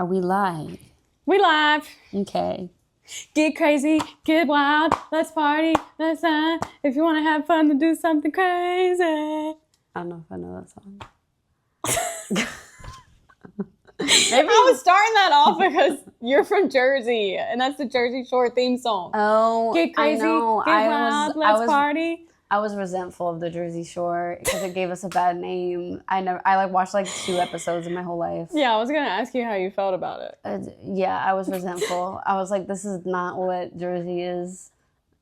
Are we live? We live. Okay. Get crazy, get wild, let's party, let's if you want to have fun, to do something crazy. I don't know if I know that song. Maybe I was starting that off because you're from Jersey, and that's the Jersey Shore theme song. Oh, get crazy, I know. get wild, let's party. I was resentful of the Jersey Shore because it gave us a bad name. I watched like 2 episodes in my whole life. Yeah, I was gonna ask you how you felt about it. Yeah, I was resentful. I was like, this is not what Jersey is.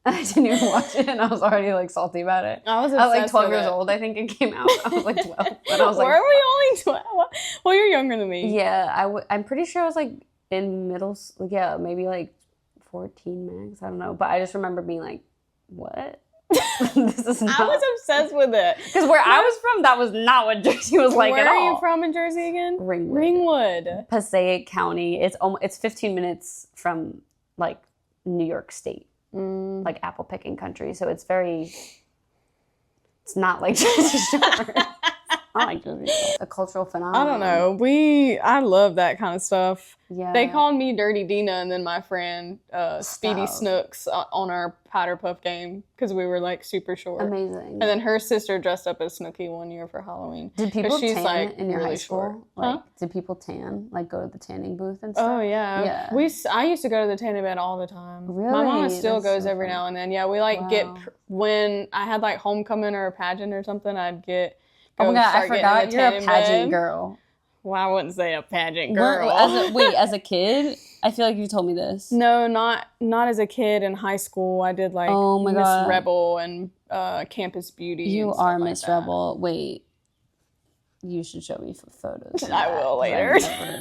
I didn't even watch it, and I was already like salty about it. I was like 12 years old, I think it came out. I was like 12, and I was like, were we only 12? Well, you're younger than me. Yeah, I'm pretty sure I was like in middle. Yeah, maybe like 14 max. I don't know, but I just remember being like, what? This is not. I was obsessed with it. Because where I was from, that was not what Jersey was like at all. Where are you from in Jersey again? Ringwood. Passaic County. It's 15 minutes from like New York State. Like apple picking country. So it's not like Jersey Shore. I like Jersey Shore. A cultural phenomenon. I don't know. I love that kind of stuff. Yeah. They called me Dirty Dina and then my friend Speedy Snooks on our Powder Puff game because we were like super short. Amazing. And then her sister dressed up as Snooki one year for Halloween. Did people tan like in your really high school? Short. Did people tan? Like go to the tanning booth and stuff? Oh yeah. I used to go to the tanning bed all the time. Really? My mama still goes every now and then. Yeah, we get when I had like homecoming or a pageant or something, I'd get. Oh my god, I forgot you're a pageant girl. Well, I wouldn't say a pageant girl. As a kid? I feel like you told me this. No, not as a kid. In high school, I did like Miss Rebel and Campus Beauty. You are Miss Rebel. Wait, you should show me photos. I will later.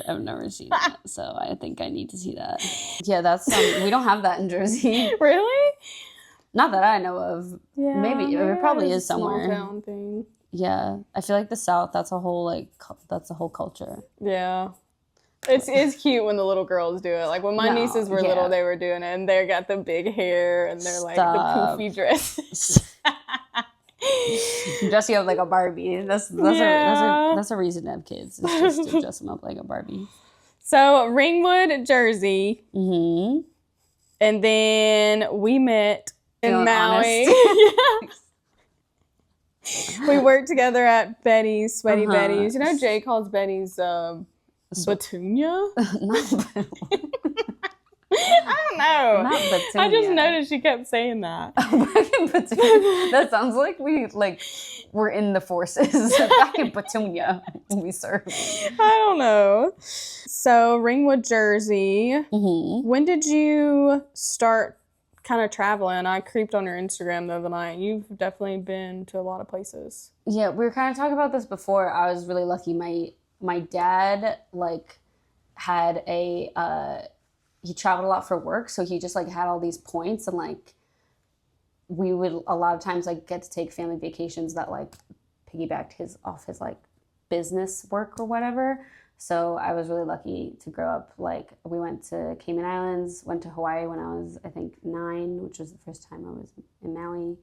I've never seen that, so I think I need to see that. Yeah, that's we don't have that in Jersey. Really? Not that I know of. Yeah, maybe it probably is somewhere. Small town thing. Yeah, I feel like the South. That's a whole culture. Yeah, it's cute when the little girls do it. Like when my nieces were little, they were doing it, and they got the big hair and they're like the poofy dresses. Dress you up like a Barbie. That's a reason to have kids. It's just to dress them up like a Barbie. So Ringwood, Jersey, and then we met in Maui. We worked together at Betty's, Sweaty Betty's. You know, Jay calls Betty's Batunia? I don't know. Not Batunia. I just noticed she kept saying that. That sounds like we're in the forces. Back in Batunia, we serve. I don't know. So, Ringwood, Jersey. When did you start kind of traveling? I creeped on your Instagram the other night. You've definitely been to a lot of places. Yeah, we were kind of talking about this before. I was really lucky. My dad had he traveled a lot for work, so he just had all these points, and we would a lot of times get to take family vacations that piggybacked off his business work or whatever. So I was really lucky to grow up. We went to Cayman Islands, went to Hawaii when I was, I think, 9, which was the first time I was in Maui.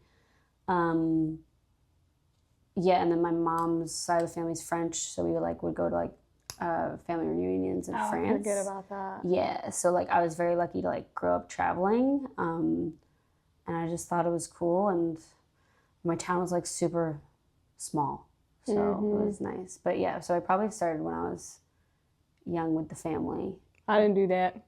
Yeah, and then my mom's side of the family's French, so we would go to family reunions in France. I forget about that. Yeah, so I was very lucky to grow up traveling, and I just thought it was cool. And my town was super small, so it was nice. But yeah, so I probably started when I was young with the family. I didn't do that.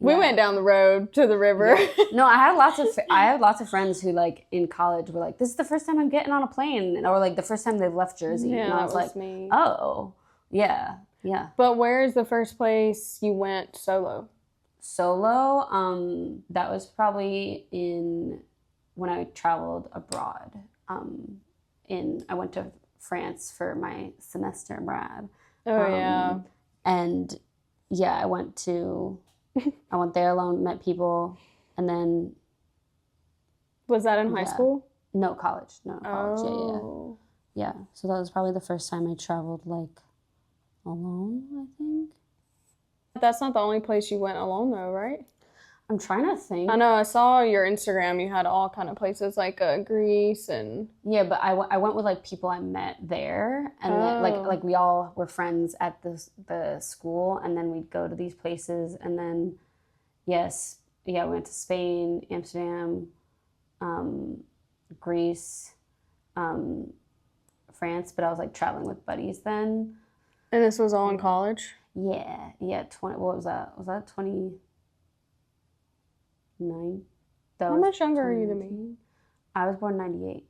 We went down the road to the river. Yeah. No, I had lots of friends who in college were this is the first time I'm getting on a plane, or the first time they've left Jersey. Yeah, and I was me. Oh, yeah. Yeah. But where is the first place you went solo? Solo, that was probably when I traveled abroad. I went to France for my semester abroad. Oh yeah. And yeah, I went there alone, met people, and then. Was that in high school? No, college. No, college. Oh. Yeah. So that was probably the first time I traveled alone, I think. That's not the only place you went alone though, right? I'm trying to think. I know I saw your Instagram. You had all kind of places like Greece and Yeah, but I went with like people I met there, and then like we all were friends at the school, and then we'd go to these places, and then yes, yeah, we went to Spain, Amsterdam, Greece, France, but I was like traveling with buddies then. And this was all in college? Yeah, 20. What was that? Was that 29? How much younger are you than me? I was born 98.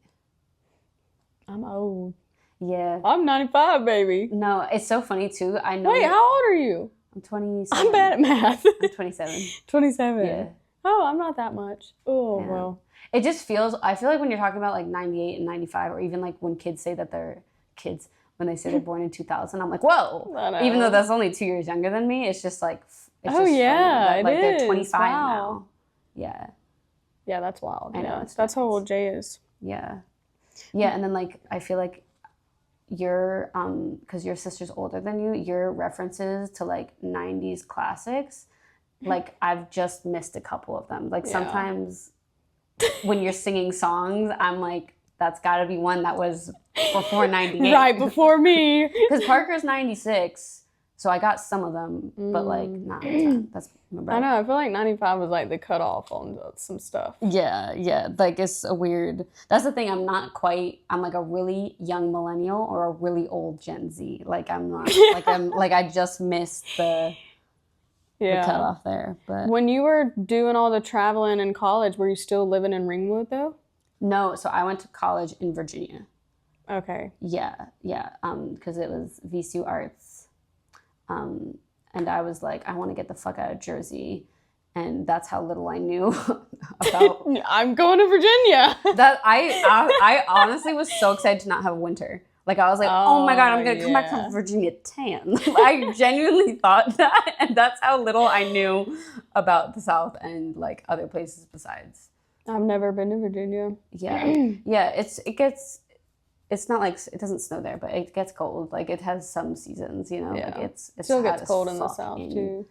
I'm old. Yeah. I'm 95, baby. No, it's so funny too. I know. Wait, how old are you? I'm 27. I'm bad at math. I'm 27. 27. Yeah. Oh, I'm not that much. Oh, Yeah. well. It just feels, I feel like when you're talking about like 98 and 95, or even like when kids say that they're kids, when they say they're born in 2000, I'm like, whoa. Even though that's only 2 years younger than me, it's just like, it's oh, just yeah, funny that, like, it is. They're 25 wow. now. Yeah. Yeah, that's wild. I know. Yeah. That's how old Jay is. Yeah. Yeah, and then like, I feel like your, because your sister's older than you, your references to like 90s classics, like I've just missed a couple of them. Like sometimes when you're singing songs, I'm like, that's got to be one that was before 98. Right, before me. Because Parker's 96, so I got some of them, but like not a ton. That's my brother. I know, I feel like 95 was like the cutoff on some stuff. Yeah. Like it's a weird, that's the thing, I'm like a really young millennial or a really old Gen Z. Like I'm not, like I just missed the cutoff there. But when you were doing all the traveling in college, were you still living in Ringwood though? No, so I went to college in Virginia. Okay. Yeah, because it was VCU Arts. And I was like, I want to get the fuck out of Jersey. And that's how little I knew about. I'm going to Virginia. That I honestly was so excited to not have winter. Like I was like, oh my God, I'm going to come back from Virginia tan. I genuinely thought that. And that's how little I knew about the South and like other places besides. I've never been to Virginia. Yeah, it's not like it doesn't snow there, but it gets cold. Like it has some seasons, you know. Yeah. Like it still gets cold in the South too.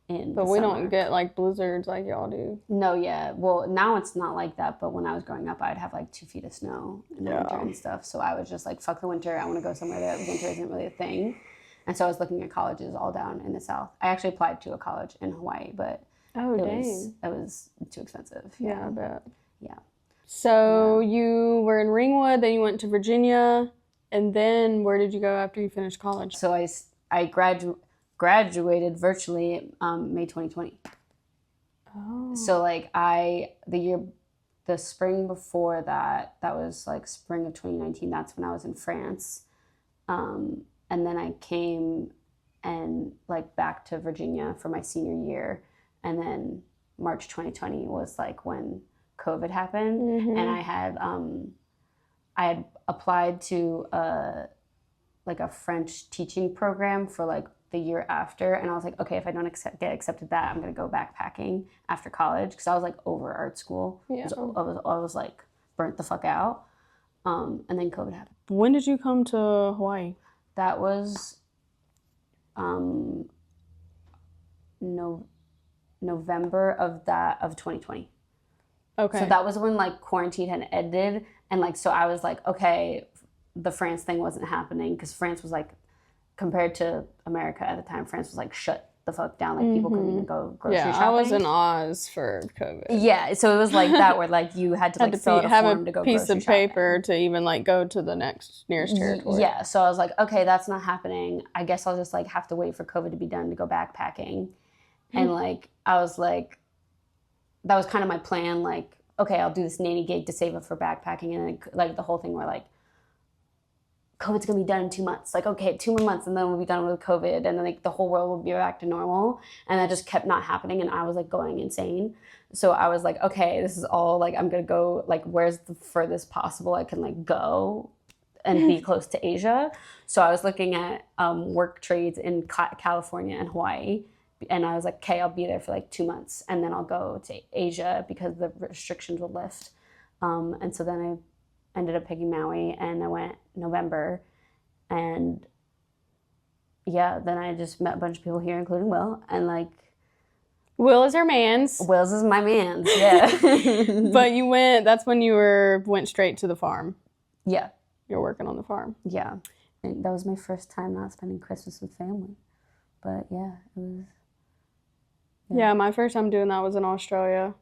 But we don't get like blizzards like y'all do. No, yeah. Well, now it's not like that. But when I was growing up, I'd have like 2 feet of snow in the winter and stuff. So I was just like, fuck the winter. I want to go somewhere that winter isn't really a thing. And so I was looking at colleges all down in the South. I actually applied to a college in Hawaii, but it was too expensive. Yeah, I bet. Yeah. So you were in Ringwood, then you went to Virginia, and then where did you go after you finished college? So I graduated virtually May 2020. Oh. So like the spring before that was like spring of 2019. That's when I was in France, and then I came and like back to Virginia for my senior year, and then March 2020 was like when COVID happened, and I had applied to like a French teaching program for like the year after, and I was like, okay, if I don't get accepted that, I'm gonna go backpacking after college because I was like over art school. I was like burnt the fuck out, and then COVID happened. When did you come to Hawaii? That was November of 2020. Okay. So that was when like quarantine had ended, and like so I was like, okay, the France thing wasn't happening because France was like, compared to America at the time, France was like shut the fuck down. Like people couldn't even go grocery shopping. I was in Oz for COVID. Yeah, so it was like that where like you had to like fill out a form to go grocery shopping. Have a piece of paper to even like go to the nearest territory. Yeah, so I was like, okay, that's not happening. I guess I'll just like have to wait for COVID to be done to go backpacking. And like I was like, that was kind of my plan. Like, okay, I'll do this nanny gig to save up for backpacking, and then like the whole thing where like COVID's gonna be done in 2 months. Like, okay, 2 more months, and then we'll be done with COVID, and then like the whole world will be back to normal. And that just kept not happening, and I was like going insane. So I was like, okay, this is all like I'm gonna go. Like, where's the furthest possible I can like go and be close to Asia? So I was looking at work trades in California and Hawaii. And I was like, okay, I'll be there for like 2 months, and then I'll go to Asia because the restrictions will lift. And so then I ended up picking Maui, and I went November. And yeah, then I just met a bunch of people here, including Will. And like, Will is her man's. Will's is my man's, yeah. But that's when you went straight to the farm. Yeah. You're working on the farm. Yeah. And that was my first time not spending Christmas with family. But yeah, it was. Yeah, my first time doing that was in Australia.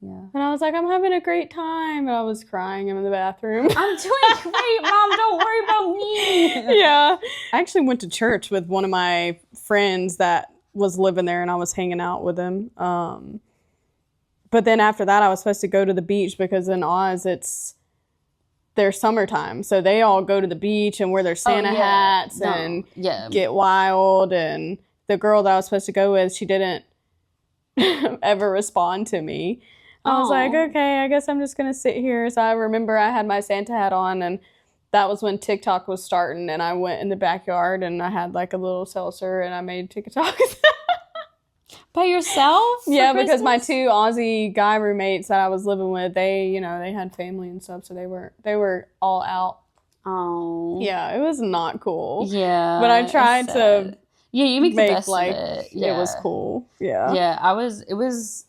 Yeah. And I was like, I'm having a great time. And I was crying in the bathroom. I'm doing great, Mom. Don't worry about me. Yeah. I actually went to church with one of my friends that was living there, and I was hanging out with him. But then after that, I was supposed to go to the beach because in Oz, it's their summertime. So they all go to the beach and wear their Santa hats and get wild. And the girl that I was supposed to go with, she didn't ever respond to me. I was like, okay, I guess I'm just going to sit here. So I remember I had my Santa hat on, and that was when TikTok was starting, and I went in the backyard and I had like a little seltzer and I made TikToks. By yourself? Yeah, because my two Aussie guy roommates that I was living with, they had family and stuff, so they were all out. Oh. Yeah, it was not cool. Yeah. But I tried to you make the best like of it. Yeah. It was cool. Yeah. Yeah, it was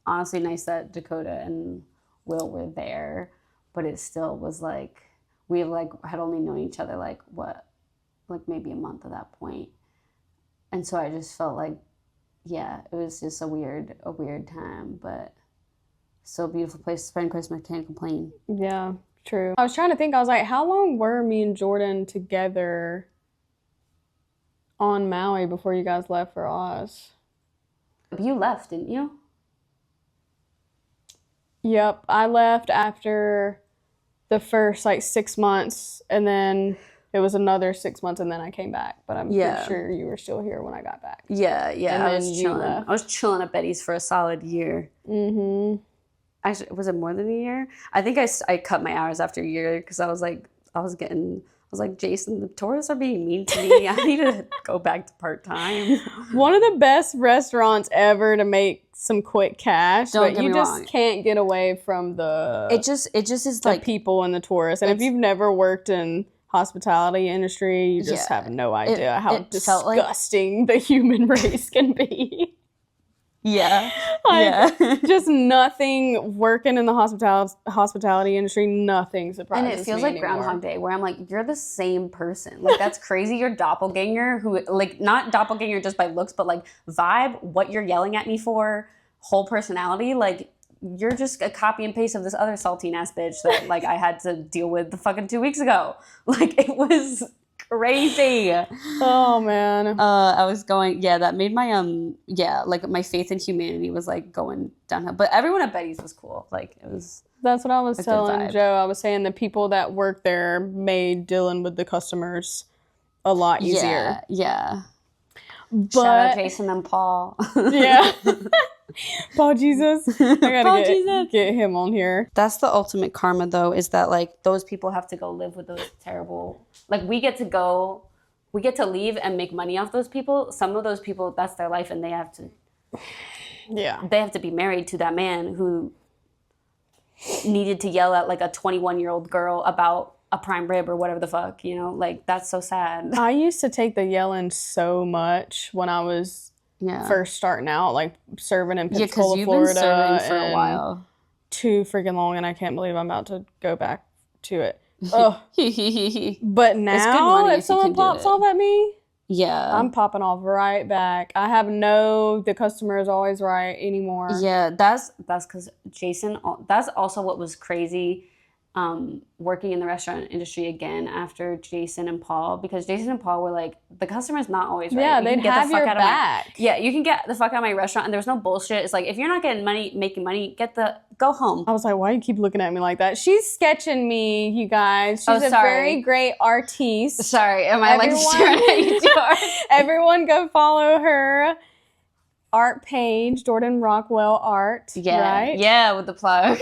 honestly nice that Dakota and Will were there, but it still was like we had only known each other like maybe a month at that point. And so I just felt like it was just a weird time, but still a beautiful place to spend Christmas. Can't complain. Yeah, true. I was trying to think. I was like, how long were me and Jordan together on Maui before you guys left for Oz? You left, didn't you? Yep, I left after the first 6 months, and then it was another 6 months, and then I came back. But I'm pretty sure you were still here when I got back. Yeah. And I was chilling. I was chilling at Betty's for a solid year. Mm-hmm. Actually, was it more than a year? I think I cut my hours after a year because I was like, Jason, the tourists are being mean to me. I need to go back to part-time. One of the best restaurants ever to make some quick cash, Don't but get you me just wrong. Can't get away from it just is the like people and the tourists. And if you've never worked in hospitality industry, you just have no idea how disgusting the human race can be. Yeah. Just nothing working in the hospitality industry, nothing surprises me. And it feels like anymore. Groundhog Day, where I'm like, you're the same person. Like, that's crazy. You're doppelganger who, like, not doppelganger just by looks, but like vibe, what you're yelling at me for, whole personality. Like, you're just a copy and paste of this other saltine ass bitch that like I had to deal with the fucking 2 weeks ago. Like, it was crazy. Oh man. I was going, that made my like my faith in humanity was like going downhill. But everyone at Betty's was cool. Like, it was. That's what I was telling Joe. I was saying the people that work there made dealing with the customers a lot easier. Yeah. But shout out Jason and Paul. Yeah. Paul Jesus. I gotta get him on here. That's the ultimate karma, though, is that like those people have to go live with those terrible. Like, we get to leave and make money off those people. Some of those people, that's their life, and they have to. Yeah. They have to be married to that man who needed to yell at like a 21-year-old girl about a prime rib or whatever the fuck, like, that's so sad. I used to take the yelling so much when I was first starting out, like serving in Pensacola, Florida. Been serving for a while. Too freaking long, and I can't believe I'm about to go back to it. Oh. But now, if someone pops off at me, I'm popping off right back. I have the customer is always right anymore. Yeah, that's because Jason, that's also what was crazy. Working in the restaurant industry again after Jason and Paul, because Jason and Paul were like, the customer's not always right. Yeah, they'd have your back. You can get the fuck out of my restaurant, and there's no bullshit. It's like, if you're not making money, go home. I was like, why do you keep looking at me like that? She's sketching me, you guys. She's a very great artiste. Sorry, am I staring at you too? Everyone go follow her art page, Jordan Rockwell Art. Yeah, right? Yeah, with the plug.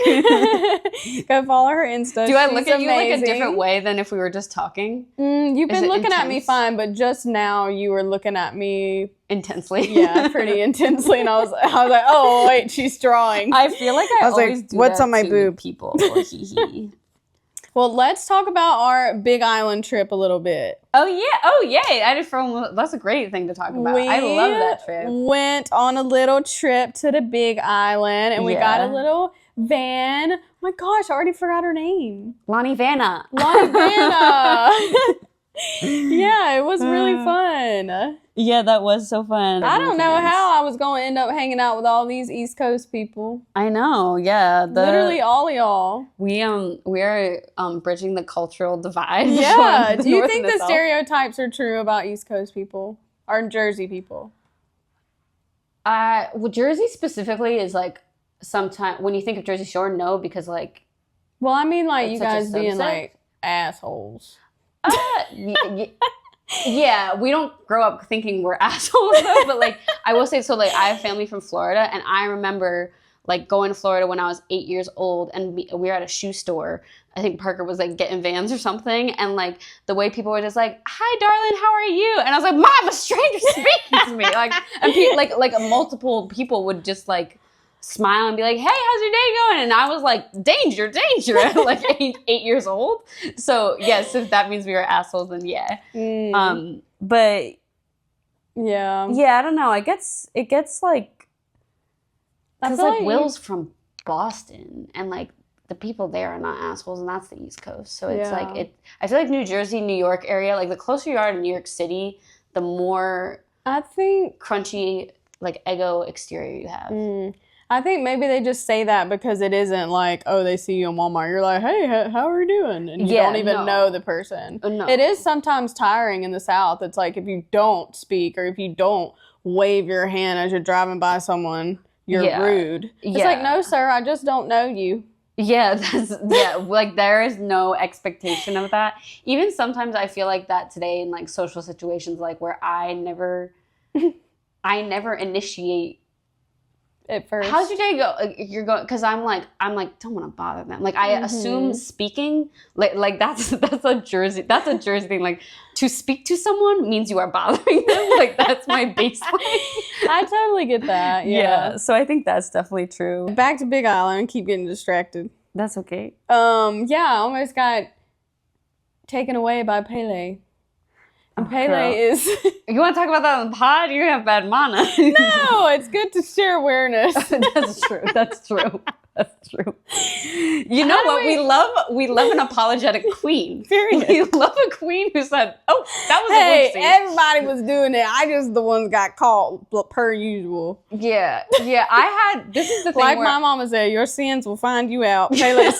Go follow her Insta. Do I look at you like a different way than if we were just talking? You've been looking at me fine, but just now you were looking at me intensely. Yeah, pretty intensely, and I was like, oh wait, she's drawing. I feel like I always do what's that on my to boob? People or he. Well, let's talk about our Big Island trip a little bit. Oh yay! That's a great thing to talk about. I love that trip. Went on a little trip to the Big Island, and we got a little van. Oh my gosh, I already forgot her name. Lonnie Vanna. Yeah, it was really fun. Yeah, that was so fun. I don't know how I was going to end up hanging out with all these East Coast people. I know, yeah. Literally all of y'all. We are bridging the cultural divide. Yeah. Do you think the stereotypes are true about East Coast people or Jersey people? Well, Jersey specifically is like sometimes when you think of Jersey Shore, no, because like. Well, I mean, like you guys being like assholes. Yeah, we don't grow up thinking we're assholes though, but like I will say so like I have family from Florida, and I remember like going to Florida when I was 8 years old, and we were at a shoe store. I think Parker was like getting Vans or something, and like the way people were just like, "Hi, darling, how are you?" And I was like, "Mom, a stranger speaking to me!" Like, and like multiple people would just like smile and be like, "Hey, how's your day going?" And I was like, danger at like 8 years old. So yes, if that means we were assholes, then yeah. But yeah, I don't know. It gets like, because like Will's from Boston, and like the people there are not assholes, and that's the East Coast. So it's like I feel like New Jersey, New York area, like the closer you are to New York City, the more I think crunchy like ego exterior you have. I think maybe they just say that because it isn't like, oh, they see you in Walmart. You're like, hey, how are you doing? And you don't even know the person. No. It is sometimes tiring in the South. It's like if you don't speak or if you don't wave your hand as you're driving by someone, you're rude. It's like, no, sir, I just don't know you. Yeah, like there is no expectation of that. Even sometimes I feel like that today in like social situations, like where I never initiate at first. How's your day go? You're going, because I'm like don't want to bother them. Like I assume speaking like that's a Jersey thing. Like to speak to someone means you are bothering them. Like that's my baseline. I totally get that. Yeah. So I think that's definitely true. Back to Big Island. Keep getting distracted. That's okay. Yeah, I almost got taken away by Pele. And Pele is... You want to talk about that on the pod? You have bad mana. No, it's good to share awareness. That's true. You know what? We love an apologetic queen. Period. We love a queen who said, "Oh, that was a whoopsie." Everybody was doing it. I just the ones got caught per usual. Yeah. I had this is the thing. Like my mama said, your sins will find you out. Pele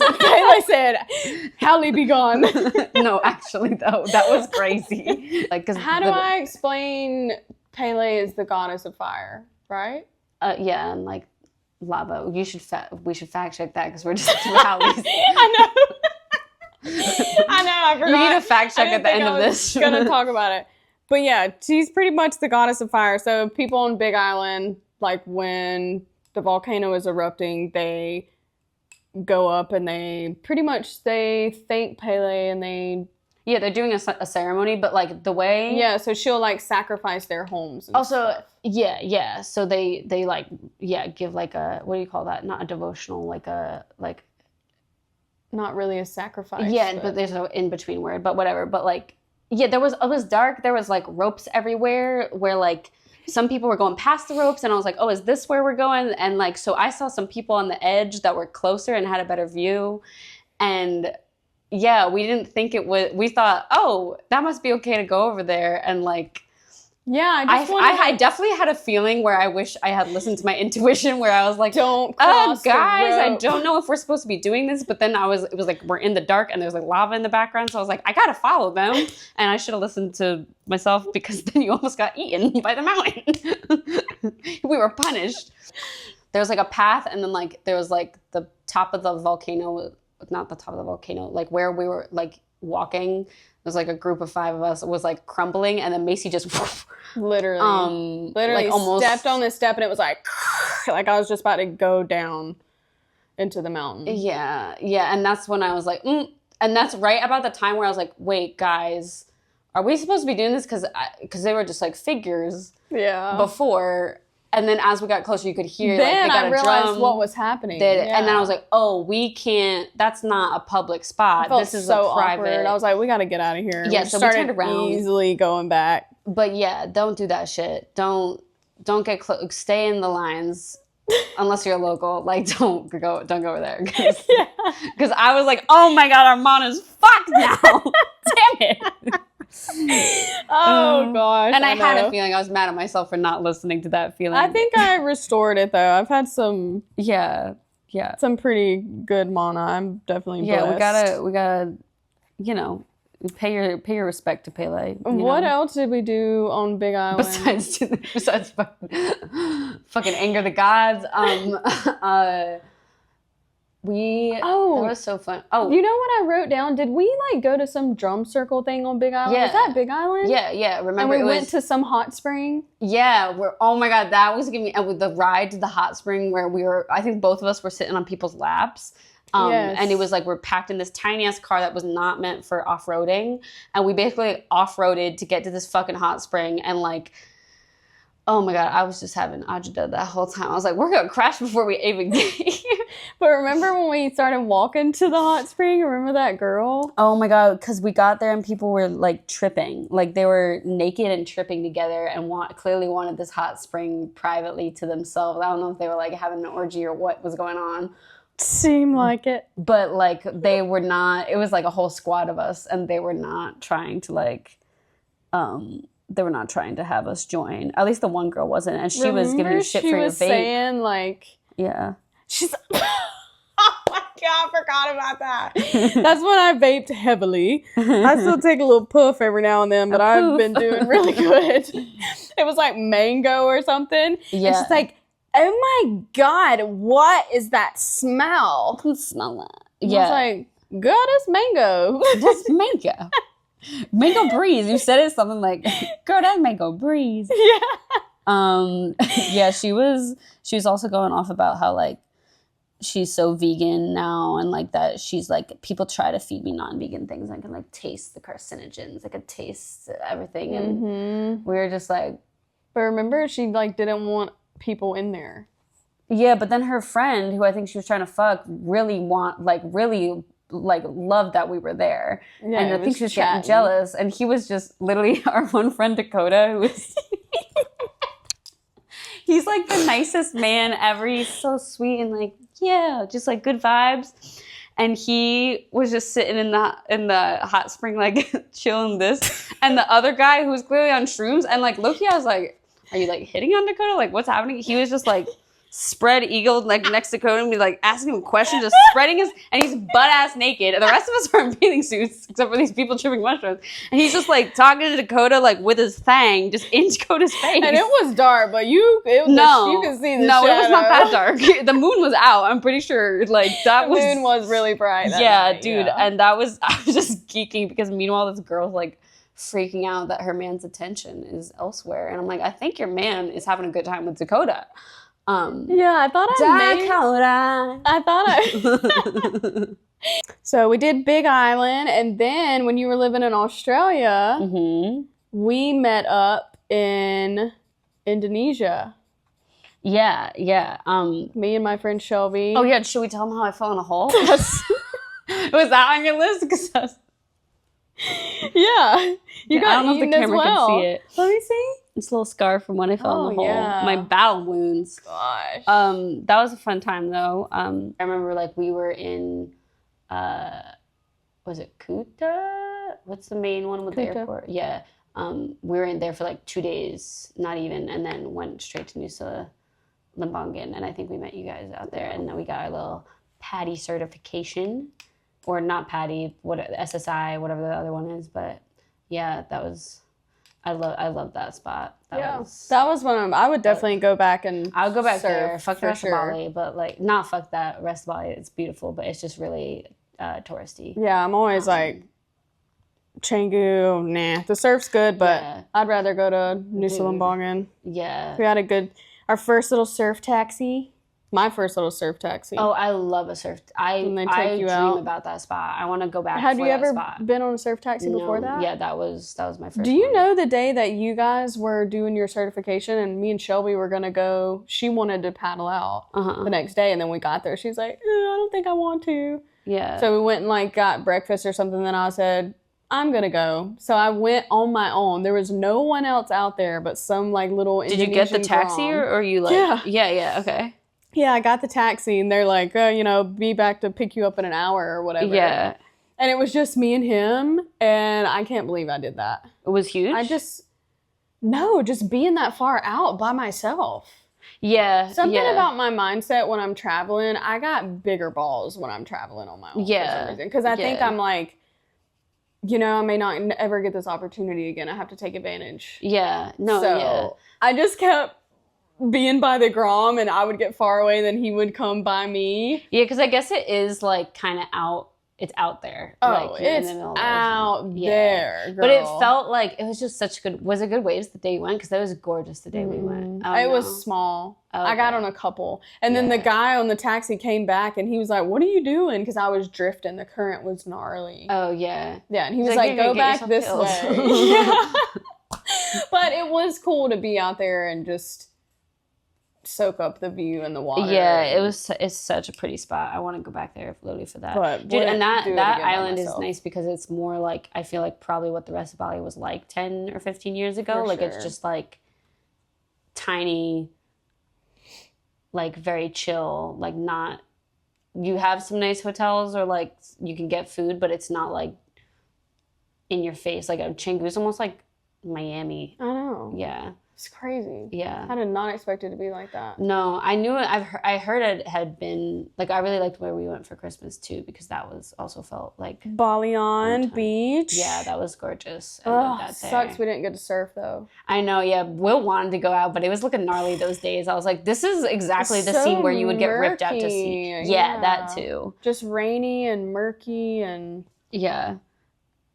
said, "Howly be gone." No, actually, though, that was crazy. Like, how do I explain Pele is the goddess of fire? Right? Yeah, and like. Lava. We should fact check that because we're just two Howleys. I know. I forgot. We need a fact check at the end of this. Gonna talk about it, but yeah, she's pretty much the goddess of fire. So people on Big Island, like when the volcano is erupting, they go up and they thank Pele and they. Yeah, they're doing a ceremony, but like the way. Yeah, so she'll like sacrifice their homes. And stuff. Yeah. So they like give like a, what do you call that? Not a devotional, like not really a sacrifice. Yeah, but there's an in between word, but whatever. But like it was dark. There was like ropes everywhere where like some people were going past the ropes, and I was like, oh, is this where we're going? And like so I saw some people on the edge that were closer and had a better view, and. Yeah, we didn't think it was. We thought, oh, that must be okay to go over there, and like, yeah, I definitely had a feeling where I wish I had listened to my intuition, where I was like, don't cross guys, the road. I don't know if we're supposed to be doing this, but then it was like we're in the dark and there's like lava in the background, so I was like, I gotta follow them, and I should have listened to myself because then you almost got eaten by the mountain. We were punished. There was like a path, and then like there was like the top of the volcano. Not the top of the volcano, like where we were like walking, there's like a group of 5 of us was like crumbling, and then Macy just literally like almost stepped on this step, and it was like I was just about to go down into the mountain. Yeah, and that's when I was like, and that's right about the time where I was like, wait, guys, are we supposed to be doing this? Because they were just like figures. Yeah. Before. And then as we got closer, you could hear, then like, they got I a realized drum. what was happening. And then I was like, oh, we can't, that's not a public spot. This is so a private. awkward. I was like, we got to get out of here. Yeah, so we turned around. Easily going back. But yeah, don't do that shit. Don't get close. Stay in the lines. Unless you're local, like, don't go over there. Because I was like, oh my God, Armand is fucked now. Damn it. Oh gosh. And I had a feeling I was mad at myself for not listening to that feeling. I think I restored it though. I've had some some pretty good mana. I'm definitely blessed. we gotta you know, pay your respect to Pele. What else did we do on Big Island? Besides fucking anger the gods. That was so fun. Oh, you know what I wrote down? Did we like go to some drum circle thing on Big Island? Yeah. Was that Big Island? Yeah. Remember, and we went to some hot spring. Yeah, oh my God, that was giving me with the ride to the hot spring where I think both of us were sitting on people's laps. Yes. And it was like we're packed in this tiny ass car that was not meant for off-roading, and we basically off-roaded to get to this fucking hot spring, and like, oh my God, I was just having agita that whole time. I was like, we're gonna crash before we even get here. But remember when we started walking to the hot spring? Remember that girl? Oh my God, because we got there and people were like tripping, like they were naked and tripping together, and clearly wanted this hot spring privately to themselves. I don't know if they were like having an orgy or what was going on. Seemed like it. But like they were not, it was like a whole squad of us, and they were not trying to like they were not trying to have us join. At least the one girl wasn't, and she was giving you shit for your vape. She was saying like, yeah, she's oh my God, I forgot about that. That's when I vaped heavily. I still take a little puff every now and then, but I've been doing really good. It was like mango or something. Yeah. And she's like, oh my God, what is that smell? I can smell that. Yeah. I was like, girl, that's mango. That's mango. Mango breeze. You said it something like, girl, that's mango breeze. Yeah. Yeah, she was also going off about how like she's so vegan now, and like that she's like, people try to feed me non-vegan things. I can like taste the carcinogens. I could taste everything. And we were just like, but remember, she like didn't want people in there. Yeah, but then her friend, who I think she was trying to fuck, really loved that we were there. Yeah, and I think she was getting jealous. And he was just literally our one friend Dakota, who was he's like the nicest man ever. He's so sweet and like, yeah, just like good vibes. And he was just sitting in the hot spring, like chilling this. And the other guy who was clearly on shrooms, and like low-key, I was like, are you like hitting on Dakota? Like what's happening? He was just like spread eagled like next to Dakota and be like asking him questions, just spreading his, and he's butt ass naked. And the rest of us are in bathing suits except for these people tripping mushrooms. And he's just like talking to Dakota like with his thang just in Dakota's face. And it was dark, but you can see the shadow. It was not that dark. The moon was out. I'm pretty sure like that the moon was really bright. Yeah, night, dude. Yeah. And I was just geeking because meanwhile this girl's like freaking out that her man's attention is elsewhere. And I'm like, I think your man is having a good time with Dakota. Yeah, I thought So we did Big Island, and then when you were living in Australia, we met up in Indonesia. Yeah. Me and my friend Shelby. Oh yeah, should we tell them how I fell in a hole? Was that on your list? Yeah. You got I don't know if the camera can see it. Let me see. It's a little scar from when I fell in the hole. Yeah. My battle wounds. Gosh. That was a fun time though. I remember like we were in, was it Kuta? What's the main one with Kuta. the airport? Yeah. We were in there for like 2 days, not even, and then went straight to Nusa Lembongan, and I think we met you guys out there, and then we got our little PADI certification, or not PADI, SSI, whatever the other one is, but yeah, that was. I love that spot. That was one of them. I would definitely go back and I would go back there. Fuck the rest sure. of Bali, but like not fuck that rest of Bali. It's beautiful, but it's just really touristy. Yeah, I'm always like Canggu. Nah, the surf's good, but I'd rather go to Nusa Lembongan. Yeah, we had our first little surf taxi. My first little surf taxi. Oh, I love a surf. I dream out. about that spot. I want to go back. Had you ever spot. been on a surf taxi before that? Yeah, that was my first. Do you know the day that you guys were doing your certification and me and Shelby were gonna go? She wanted to paddle out the next day, and then we got there. She's like, I don't think I want to. Yeah. So we went and like got breakfast or something. Then I said, I'm gonna go. So I went on my own. There was no one else out there but some like little Indonesian Did you get the taxi or you like? Yeah. Okay. Yeah, I got the taxi, and they're like, be back to pick you up in an hour or whatever. Yeah. And it was just me and him, and I can't believe I did that. It was huge? just being that far out by myself. Yeah. Something about my mindset when I'm traveling, I got bigger balls when I'm traveling on my own for some reason. Because I think I'm like, I may not ever get this opportunity again. I have to take advantage. Yeah. No, I just kept being by the Grom, and I would get far away, then he would come by me. Yeah, because I guess it is like kind of out. It's out there. Oh, like, it's out there, girl. But it felt like it was just such good. Was it good waves the day you went? Because it was gorgeous the day we went. It was small. Okay. I got on a couple, and then the guy on the taxi came back, and he was like, "What are you doing?" Because I was drifting. The current was gnarly. Oh yeah. Yeah, and he was like, "Go back this way." Yeah. But it was cool to be out there and just soak up the view and the water. Yeah, it's such a pretty spot. I want to go back there literally for that. But dude, and that island is nice because it's more like, I feel like probably what the rest of Bali was like 10 or 15 years ago. It's just like tiny, like very chill, like not, you have some nice hotels or like you can get food, but it's not like in your face. Like Canggu is almost like Miami. I know. Yeah. It's crazy. Yeah. I did not expect it to be like that. No, I knew it. I heard it had been, like, I really liked where we went for Christmas, too, because that was also felt like... Bali Beach. Yeah, that was gorgeous. Sucks we didn't get to surf, though. I know, yeah. Will wanted to go out, but it was looking gnarly those days. I was like, this is exactly the scene where you would get ripped out to sea. Yeah, that, too. Just rainy and murky and... Yeah.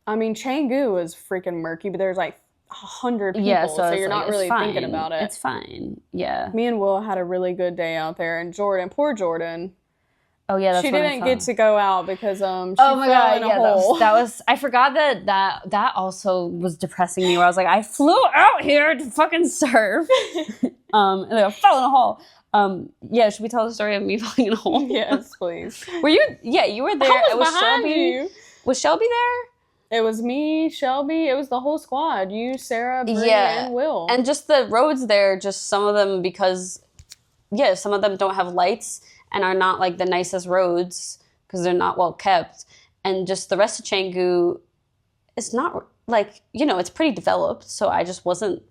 I mean, Canggu was freaking murky, but there's like 100 people, so you're not really thinking about it. It's fine. Yeah. Me and Will had a really good day out there, and poor Jordan. Oh yeah, that's she didn't get to go out because she fell in a hole. That was I forgot that also was depressing me. Where I was like, I flew out here to fucking surf, and then I fell in a hole. Yeah, should we tell the story of me falling in a hole? Yes, please. Were you? Yeah, you were there. I was behind Shelby. You. Was Shelby there? It was me, Shelby. It was the whole squad. You, Sarah, Bree, and Will. And just the roads there, just some of them, because, some of them don't have lights and are not, like, the nicest roads because they're not well kept. And just the rest of Canggu, it's not, like, it's pretty developed. So I just wasn't...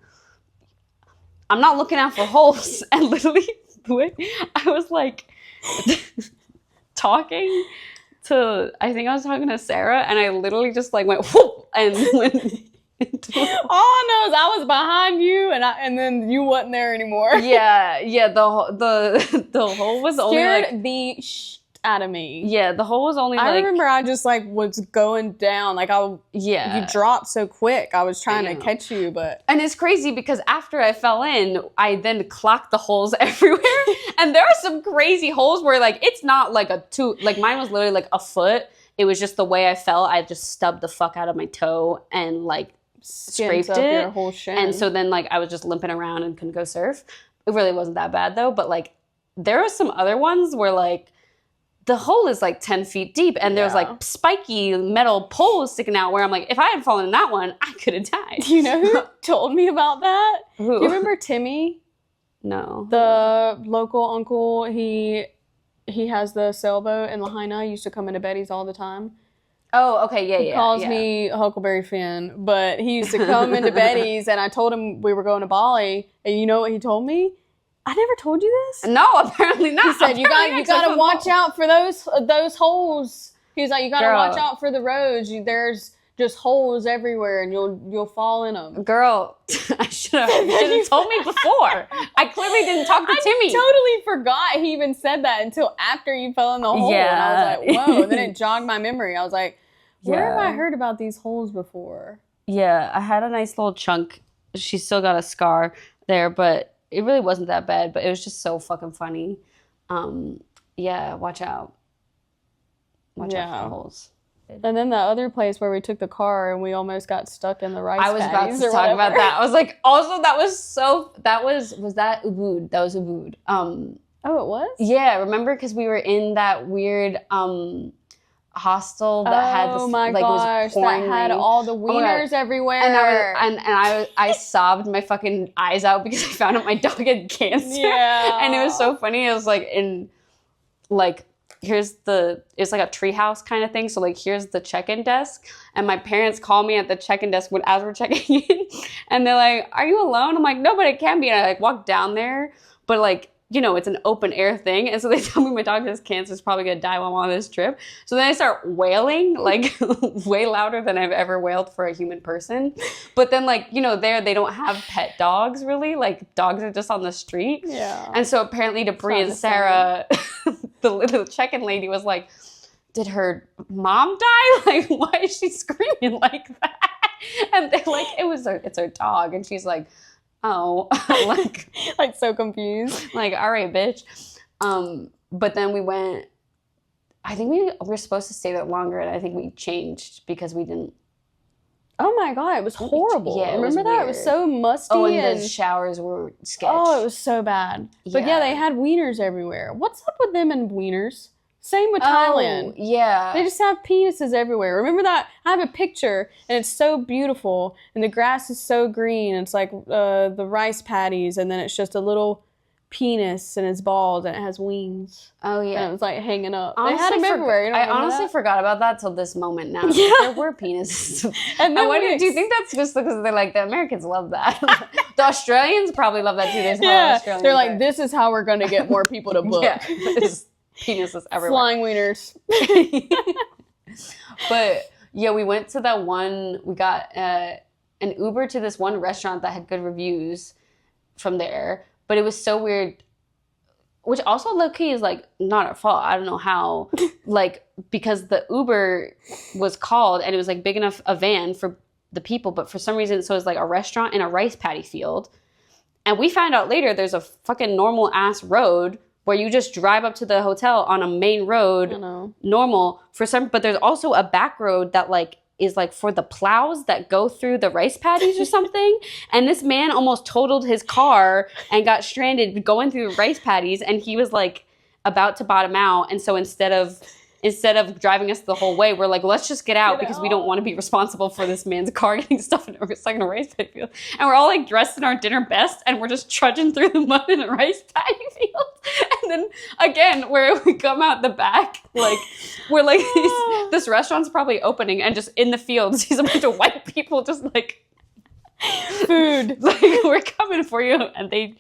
I'm not looking out for holes. And literally, the way I was, like, talking... I think I was talking to Sarah, and I literally just like went whoop and went into all I know is I was behind you, and then you wasn't there anymore. Yeah. The hole was scared only the shit out of me. Yeah, the hole was only. I remember I just like was going down, like you dropped so quick. I was trying to catch you, and it's crazy because after I fell in, I then clocked the holes everywhere, and there are some crazy holes where like it's not like mine was literally like a foot. It was just the way I fell. I just stubbed the fuck out of my toe and like scraped up it, your whole shin. And so then like I was just limping around and couldn't go surf. It really wasn't that bad though, but like there are some other ones where like. The hole is like 10 feet deep and there's like spiky metal poles sticking out where I'm like, if I had fallen in that one, I could have died. You know who told me about that? Who? Do you remember Timmy? No. The local uncle, he has the sailboat in Lahaina. He used to come into Betty's all the time. Oh, okay, yeah. He calls me Huckleberry Finn, but he used to come into Betty's and I told him we were going to Bali and you know what he told me? I never told you this? No, apparently not. He said, you got to watch out for those holes. He was like, you got to watch out for the roads. There's just holes everywhere and you'll fall in them. Girl, I should have told me before. I clearly didn't talk to Timmy. I totally forgot he even said that until after you fell in the hole. Yeah. And I was like, whoa. And then it jogged my memory. I was like, where have I heard about these holes before? Yeah, I had a nice little chunk. She still got a scar there, but... It really wasn't that bad, but it was just so fucking funny. Yeah, watch out. Watch out for the holes. And then the other place where we took the car and we almost got stuck in the rice I was about paddies to or talk whatever. about that. I was like, also that was that Ubud? That was Ubud. Oh, it was? Yeah, remember? Because we were in that weird hostel that had this, my like, gosh, it was pouring that had rain. all the wieners everywhere. And I sobbed my fucking eyes out because I found out my dog had cancer. Yeah. And it was so funny. It was like it's like a treehouse kind of thing. So like here's the check-in desk, and my parents call me at the check-in desk as we're checking in, and they're like, "Are you alone?" I'm like, "No, but it can be." And I like walk down there, but like, you know, it's an open air thing. And so they tell me my dog has cancer, is probably gonna die while I'm on this trip. So then I start wailing, like way louder than I've ever wailed for a human person. But then, like, you know, there they don't have pet dogs really. Like, dogs are just on the street. Yeah. And so apparently to Bree and Sarah, the check-in lady was like, "Did her mom die? Like, why is she screaming like that?" And they're like, it's her dog. And she's like, "Oh," like so confused. Like, all right, bitch. But then we went, I think we were supposed to stay there longer, and I think we changed because we didn't. Oh my God, it was horrible. Yeah, remember that? It was so musty. Oh, and the showers were sketch. Oh, it was so bad. But yeah, Yeah. they had wieners everywhere. What's up with them and wieners? Same with Thailand. Yeah. They just have penises everywhere. Remember that? I have a picture, and it's so beautiful, and the grass is so green. It's like the rice paddies, and then it's just a little penis, and it's bald, and it has wings. Oh, yeah. And it was like hanging up. Honestly, they had them everywhere. You don't I remember honestly that? forgot about that till this moment now. Yeah. There were penises. And And what do you think that's just because they're like, the Americans love that. The Australians probably love that too. There's Yeah, Australians they're like, there. this is how we're going to get more people to book. Yeah, there's penises everywhere. Flying wieners. But yeah, we went to that one, we got an Uber to this one restaurant that had good reviews from there. But it was so weird, which also low-key is like not our fault. I don't know how, like, because the Uber was called and it was like big enough a van for the people, but for some reason, so it was like a restaurant in a rice paddy field. And we found out later there's a fucking normal ass road where you just drive up to the hotel on a main road, normal for some, but there's also a back road that like is like for the plows that go through the rice paddies or something. And this man almost totaled his car and got stranded going through the rice paddies, and he was like about to bottom out. And so instead of driving us the whole way, we're like, let's just get out because we don't want to be responsible for this man's car getting stuff in a second rice paddy field. And we're all like dressed in our dinner best, and we're just trudging through the mud in a rice paddy field. And then again, where we come out the back, like we're like this restaurant's probably opening, and just in the fields, he's a bunch of white people just like Food. like, we're coming for you, and they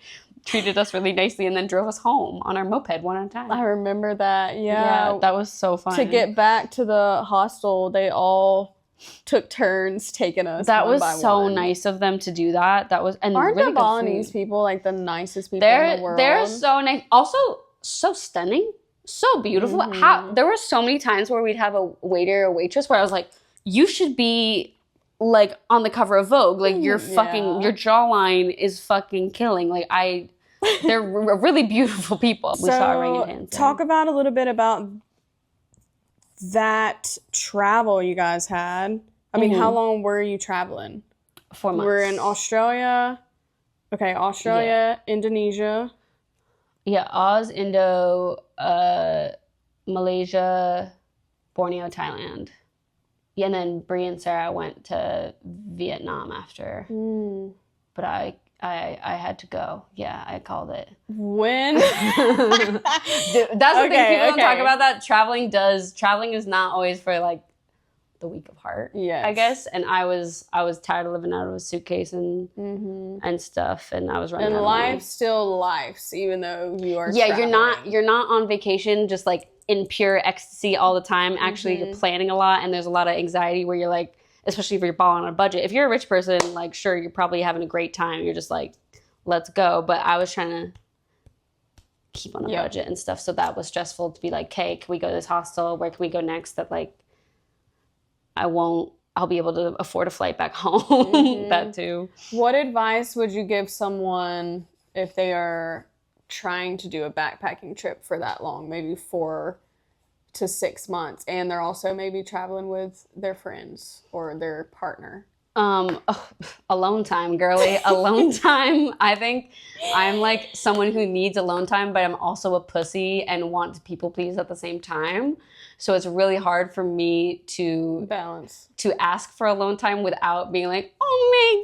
treated us really nicely and then drove us home on our moped one at a time. I remember that. Yeah, that was so fun. To get back to the hostel, they all took turns taking us. That one was by so one. nice of them to do that. That was and Aren't really the good Balinese food. people like the nicest people in the world? They're so nice. Also, so stunning, so beautiful. Mm-hmm. There were so many times where we'd have a waiter or waitress where I was like, you should be like on the cover of Vogue. Like your fucking your jawline is fucking killing. Like they're really beautiful people. We saw orangutans. Talk about a little bit about that travel you guys had. I mean, how long were you traveling? 4 months. We're in Australia. Okay, Australia, Indonesia. Yeah, Oz, Indo, Malaysia, Borneo, Thailand. Yeah, and then Bree and Sarah went to Vietnam after. But I had to go. Yeah, I called it. When? Dude, that's the thing. People don't talk about that. Traveling is not always for like the weak of heart. Yes. I guess. And I was tired of living out of a suitcase and stuff, and I was running. And out of life money. still lifes, even though you are. Yeah, traveling. you're not on vacation just like in pure ecstasy all the time. Actually, you're planning a lot, and there's a lot of anxiety where you're like, especially if you're balling on a budget. If you're a rich person, like sure, you're probably having a great time. You're just like, let's go. But I was trying to keep on a budget and stuff, so that was stressful to be like, hey, can we go to this hostel? Where can we go next? That like, I'll be able to afford a flight back home. That too. What advice would you give someone if they are trying to do a backpacking trip for that long, maybe 4 to 6 months, and they're also maybe traveling with their friends or their partner? Alone time, girly. Alone time. I think I'm like someone who needs alone time, but I'm also a pussy and want to people please at the same time. So it's really hard for me to balance, to ask for alone time without being like, oh my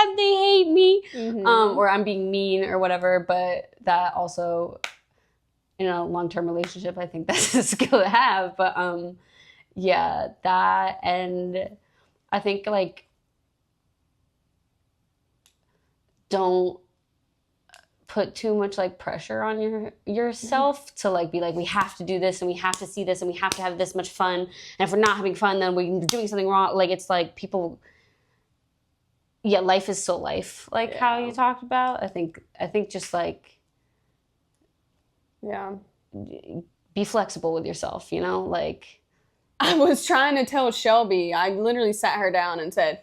God, they hate me. Or I'm being mean or whatever. But that also, in a long-term relationship, I think that's a skill to have. But yeah, that, and I think like, don't put too much like pressure on yourself to like be like, we have to do this and we have to see this and we have to have this much fun, and if we're not having fun then we're doing something wrong. Like, it's like people, yeah, life is still life, like how you talked about. I think just like, yeah, be flexible with yourself, you know? Like, I was trying to tell Shelby, I literally sat her down and said,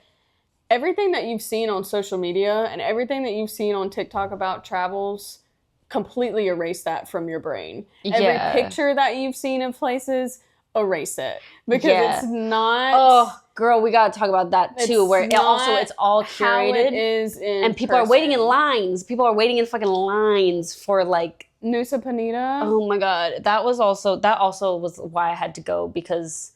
everything that you've seen on social media and everything that you've seen on TikTok about travels, completely erase that from your brain. Every picture that you've seen of places, erase it. Because it's not... Oh, girl, we got to talk about that too, where it's all curated. How it is in and people are waiting in lines. People are waiting in fucking lines for like... Nusa Penida. Oh my God. That also was why I had to go, because...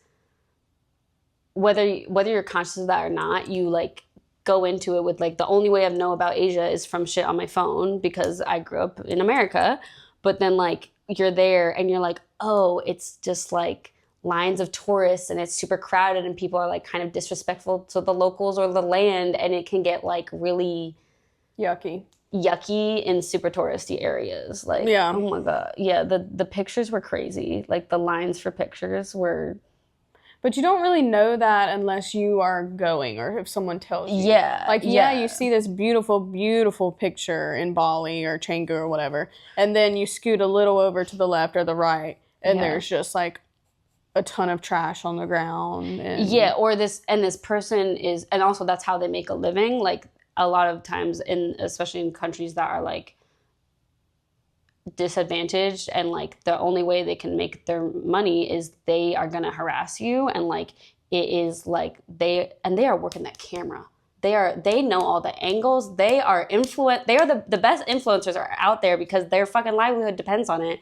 whether you're conscious of that or not, you like go into it with like, the only way I know about Asia is from shit on my phone because I grew up in America. But then like you're there and you're like, oh, it's just like lines of tourists and it's super crowded and people are like kind of disrespectful to the locals or the land, and it can get like really yucky in super touristy areas. Like, oh my God. Yeah, the pictures were crazy. Like the lines for pictures were... But you don't really know that unless you are going or if someone tells you. Yeah. Like, you see this beautiful, beautiful picture in Bali or Canggu or whatever, and then you scoot a little over to the left or the right, and there's just, like, a ton of trash on the ground. And... yeah, or this person is... And also that's how they make a living. Like, a lot of times, especially in countries that are, like, disadvantaged, and like the only way they can make their money is they are gonna harass you, and like it is like they are working that camera. They know all the angles. They are the best influencers are out there because their fucking livelihood depends on it.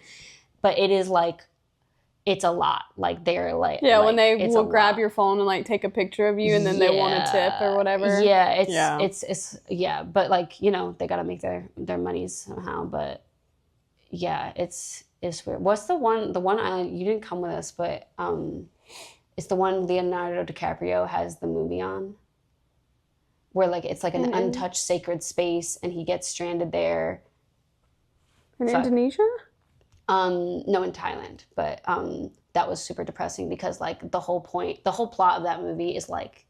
But it is like, it's a lot. Like they're like, when they will grab your phone and like take a picture of you and then they want a tip or whatever. It's but like, you know, they gotta make their monies somehow. But yeah, it's weird. What's the one you didn't come with us, but it's the one Leonardo DiCaprio has the movie on, where like it's like an untouched sacred space and he gets stranded there. In Indonesia? No, in Thailand. But that was super depressing because like the whole plot of that movie is like,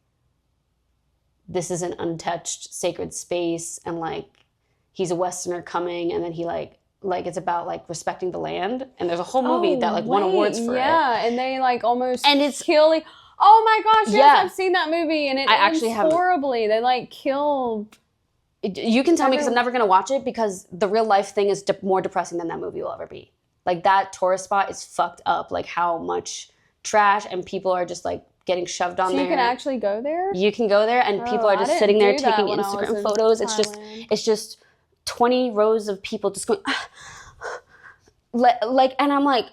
this is an untouched sacred space, and like he's a Westerner coming, and then he like it's about like respecting the land, and there's a whole movie that like won awards for it. Yeah, and they like almost killing. Oh my gosh! Yes, I've seen that movie, and it ends horribly. They like kill. You can tell me because I'm never gonna watch it, because the real life thing is more depressing than that movie will ever be. Like that tourist spot is fucked up. Like how much trash and people are just like getting shoved on there. So you can actually go there. You can go there, and people are just sitting there taking Instagram photos. It's just 20 rows of people just going like, and I'm like,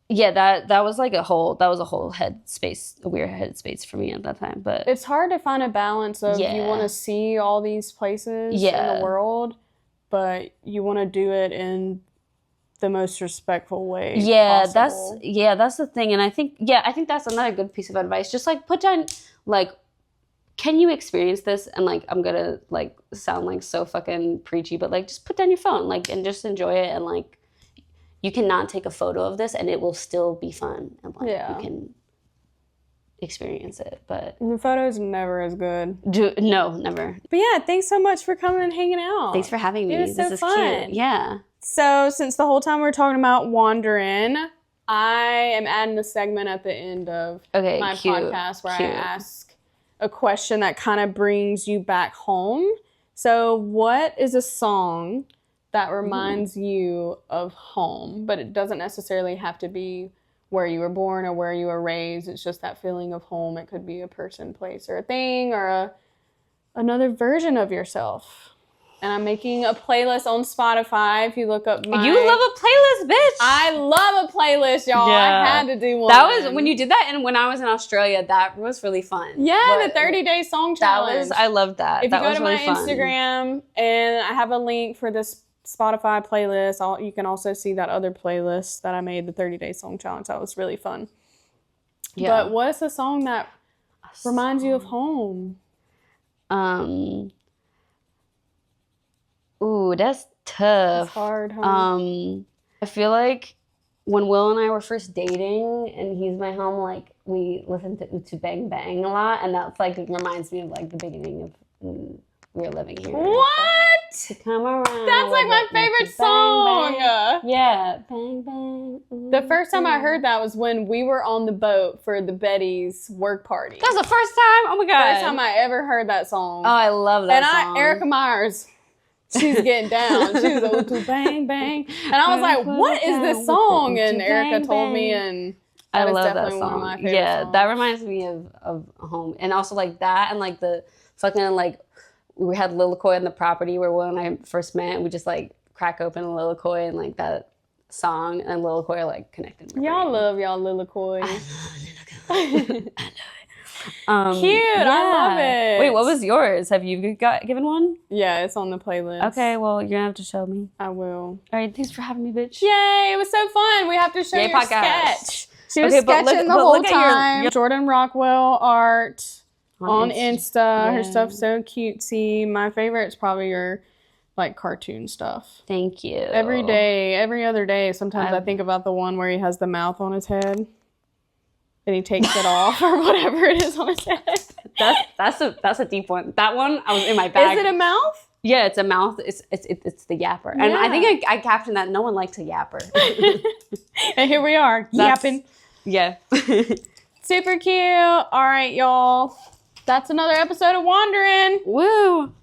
yeah, that was a whole headspace, a weird headspace for me at that time. But it's hard to find a balance of you want to see all these places in the world, but you want to do it in the most respectful way possible. That's the thing. And I think that's another good piece of advice. Just like put down, like, can you experience this? And like, I'm gonna like sound like so fucking preachy, but like just put down your phone, like, and just enjoy it. And like, you cannot take a photo of this and it will still be fun. And like, you can experience it. But the photo's never as good. No, never. But yeah, thanks so much for coming and hanging out. Thanks for having me. It was so fun. Cute. Yeah. So since the whole time we're talking about wandering, I am adding a segment at the end of my podcast where I ask a question that kind of brings you back home. So what is a song that reminds you of home, but it doesn't necessarily have to be where you were born or where you were raised. It's just that feeling of home. It could be a person, place, or a thing, or another version of yourself. And I'm making a playlist on Spotify. If you look up my... You love a playlist, bitch. I love a playlist, y'all. Yeah. I had to do one. That was, when you did that, and when I was in Australia, that was really fun. Yeah, the 30-day song challenge. I loved that. If that you go was to really my fun. Instagram, and I have a link for this Spotify playlist, you can also see that other playlist that I made, the 30-day song challenge. That was really fun. Yeah. But what's a song that reminds you of home? Ooh, that's tough. It's hard, huh? I feel like when Will and I were first dating and he's my home, like, we listened to Bang Bang a lot, and that's like, it reminds me of like the beginning of when we were living here. What? To come around. That's like my favorite song. Bang, bang. Yeah. Bang Bang. The first time I heard that was when we were on the boat for the Betty's work party. That was the first time? Oh my God. First time I ever heard that song. Oh, I love that song. And Erica Myers, she's getting down. She was like, to bang, bang. And I was like, what is this song? And Erica told me, and I that is love that definitely song. one of my favorite songs. That reminds me of home. And also like that, and like the fucking like, we had Lilikoi on the property where Will and I first met, and we just like crack open a Lilikoi and like that song, and Lilikoi like connected. Y'all love y'all Lilikoi. I love it. Cute. Yeah. I love it. Wait, what was yours? Have you given one? Yeah, it's on the playlist. Okay, well, you're gonna have to show me. I will. All right, thanks for having me, bitch. Yay, it was so fun. We have to show Yay, your podcast. sketch. She was sketching the whole time. Your Jordan Rockwell art on Insta. Yeah. Her stuff's so cutesy. My favorite's probably your like cartoon stuff. Thank you. Every day, every other day, sometimes I think about the one where he has the mouth on his head and he takes it off or whatever it is on his head. That's a deep one. That one I was in my bag. Is it a mouth? Yeah, it's a mouth. It's the yapper. And I think I captioned that no one likes a yapper. And here we are, yapping. Yeah. Super cute. All right, y'all. That's another episode of Wandering. Woo.